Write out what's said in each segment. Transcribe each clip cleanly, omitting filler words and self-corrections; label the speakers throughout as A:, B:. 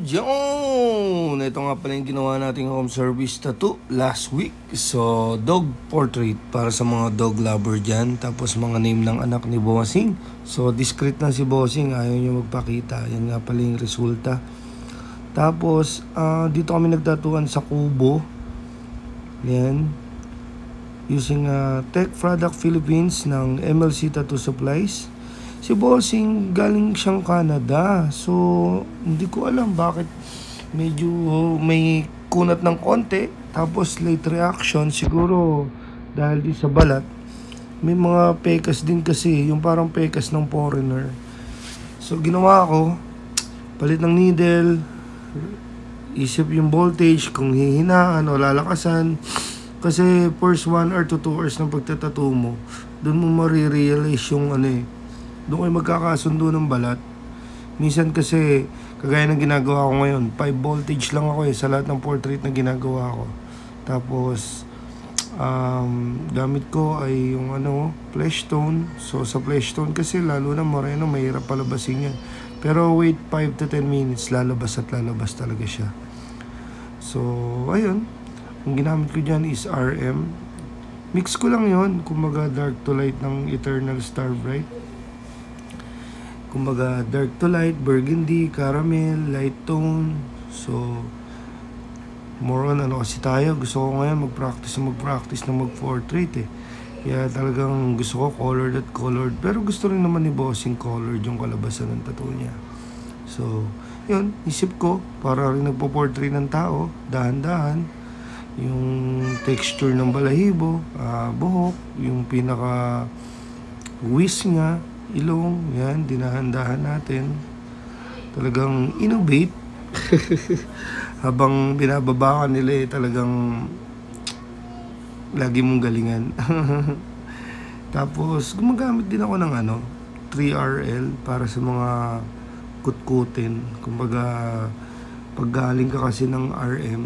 A: John! Ito nga pala yung ginawa nating home service tattoo last week. So, dog portrait para sa mga dog lover dyan. Tapos mga name ng anak ni Bossing. So, discreet na si Bossing. Ayaw niya magpakita. Yan nga pala yung resulta. Tapos, dito kami nagtatuan sa Kubo. Yan. Using Tech Product Philippines ng MLC Tattoo Supplies. Si Bossing galing siyang Canada. So, hindi ko alam bakit medyo may kunat ng konti. Tapos late reaction. Siguro dahil di sa balat. May mga pekas din kasi. Yung parang pekas ng foreigner. So, ginawa ko. Palit ng needle. Isip yung voltage. Kung hihinaan o lalakasan. Kasi first 1 or 2 hours ng pagtatattoo mo. Doon mo marirealize yung doon kayo magkakasundo ng balat. Minsan kasi, kagaya ng ginagawa ko ngayon, 5 voltage lang ako sa lahat ng portrait na ginagawa ko. Tapos, gamit ko ay yung flesh tone. So, sa flesh tone kasi, lalo na moreno, mahirap palabasin yan. Pero wait 5 to 10 minutes, lalabas at lalabas talaga siya. So, ayun. Ang ginamit ko dyan is RM. Mix ko lang yon, kumbaga dark to light ng Eternal Star Bright. Kumbaga, dark to light, burgundy, caramel, light tone. So, more on kasi tayo. Gusto ko ngayon mag-practice na mag-portrait Kaya talagang gusto ko colored at colored. Pero gusto rin naman ni Bossing colored yung kalabasan ng tattoo niya. So, yun, isip ko, para rin nagpo-portrait ng tao, dahan-dahan. Yung texture ng balahibo, buhok, yung pinaka-whisk nga, ilong, yan, dinahandahan natin. Talagang innovate. Habang binababa ka nila talagang lagi mong galingan. Tapos, gumagamit din ako ng 3RL para sa mga kutkutin. Kumbaga, pag galing ka kasi ng RM,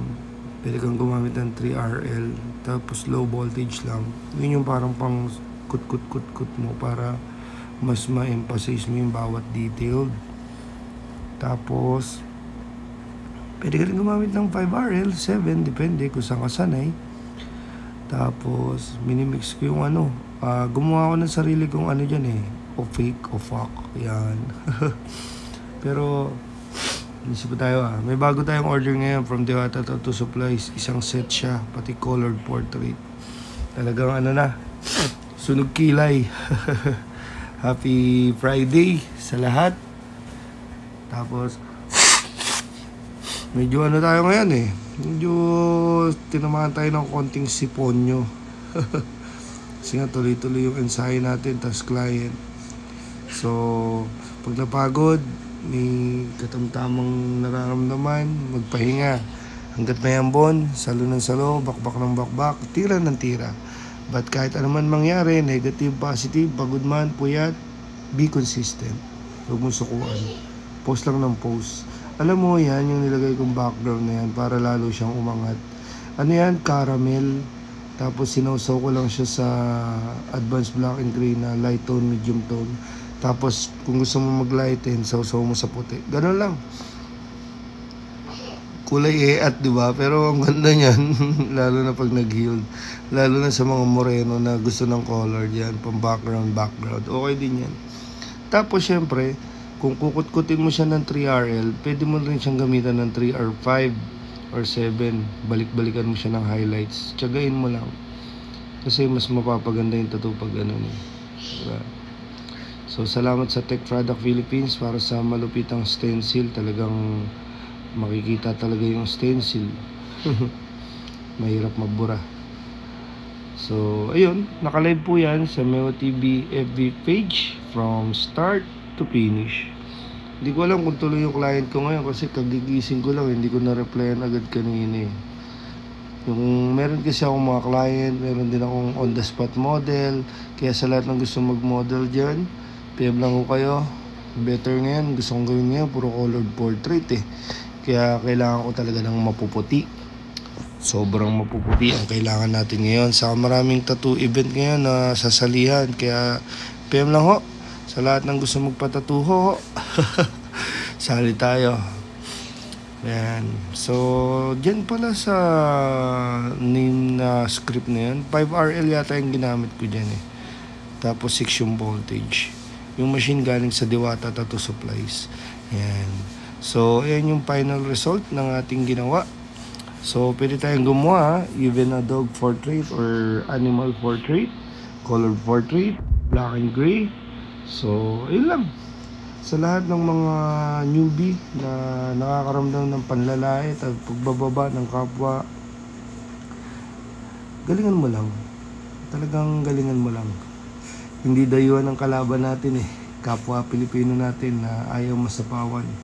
A: pwede kang gumamit ng 3RL. Tapos, low voltage lang. Yun yung parang pang kut-kut-kut-kut mo para mas ma-emphasize mo yung bawat detail. Tapos, pwede ka rin gumamit ng 5RL, 7, depende kung saan ka sanay. Tapos, minimix ko yung gumawa ko ng sarili kong dyan o fake o fuck, yan. Pero, isip pa tayo may bago tayong order ngayon from Diwata Tattoo Supplies. Isang set siya, pati colored portrait. Talagang sunog kilay. Happy Friday sa lahat. Tapos, medyo tayo ngayon medyo tinamaan tayo ng konting siponyo. Kasi nga tuloy-tuloy yung ensayo natin, tas client. So, pag napagod, may katamtamang nararamdaman, magpahinga. Hanggat may ambon, salo ng salo, bakbak ng bakbak, tira ng tira. But kahit anuman mangyari, negative, positive, pagod man, puyat, be consistent. Huwag mong sukuan. Post lang ng post. Alam mo yan, yung nilagay kong background na yan para lalo siyang umangat. Yan? Caramel. Tapos sinawsaw ko lang siya sa advanced black and gray na light tone, medium tone. Tapos kung gusto mo mag-lighten, sawsaw mo sa puti. Ganun lang. Kulay diba? Pero ang ganda niyan, lalo na pag nag-healed. Lalo na sa mga moreno na gusto ng color yan, pang background. Okay din yan. Tapos syempre, kung kukut-kutin mo siya ng 3RL, pwede mo rin siyang gamitan ng 3R5 or 7. Balik-balikan mo siya ng highlights. Tiyagain mo lang. Kasi mas mapapaganda yung tattoo pag diba? So, salamat sa Tech Product Philippines para sa malupitang stencil. Talagang makikita talaga yung stencil. Mahirap magbura. So, ayun, nakalive po yan sa Meo TV FB page from start to finish. Hindi ko alam kung tuloy yung client ko ngayon kasi kagigising ko lang, hindi ko na-replyan agad kanina Yung meron kasi akong mga client, meron din akong on the spot model. Kaya sa lahat ng gusto mag-model dyan, PM lang ko kayo. Better ngayon, gusto kong gawin ngayon, puro colored portrait Kaya kailangan ko talaga ng mapuputi. Sobrang mapuputi ang kailangan natin ngayon. Saka maraming tattoo event ngayon na sasalihan. Kaya PM lang ho. Sa lahat ng gusto magpatatuho, sali tayo. Ayan. So, dyan pala sa name na script na yun, 5RL yata yung ginamit ko dyan eh. Tapos 6 yung voltage. Yung machine galing sa Diwata Tattoo Supplies. Ayan. So, ayan yung final result ng ating ginawa. So, pwede tayong gumawa, even a dog portrait or animal portrait, colored portrait, black and gray. So, ayun lang. Sa lahat ng mga newbie na nakakaramdam ng panlalait at pagbababa ng kapwa, galingan mo lang. Talagang galingan mo lang. Hindi dayuhan ng kalaban natin eh. Kapwa Pilipino natin na ayaw masapawan.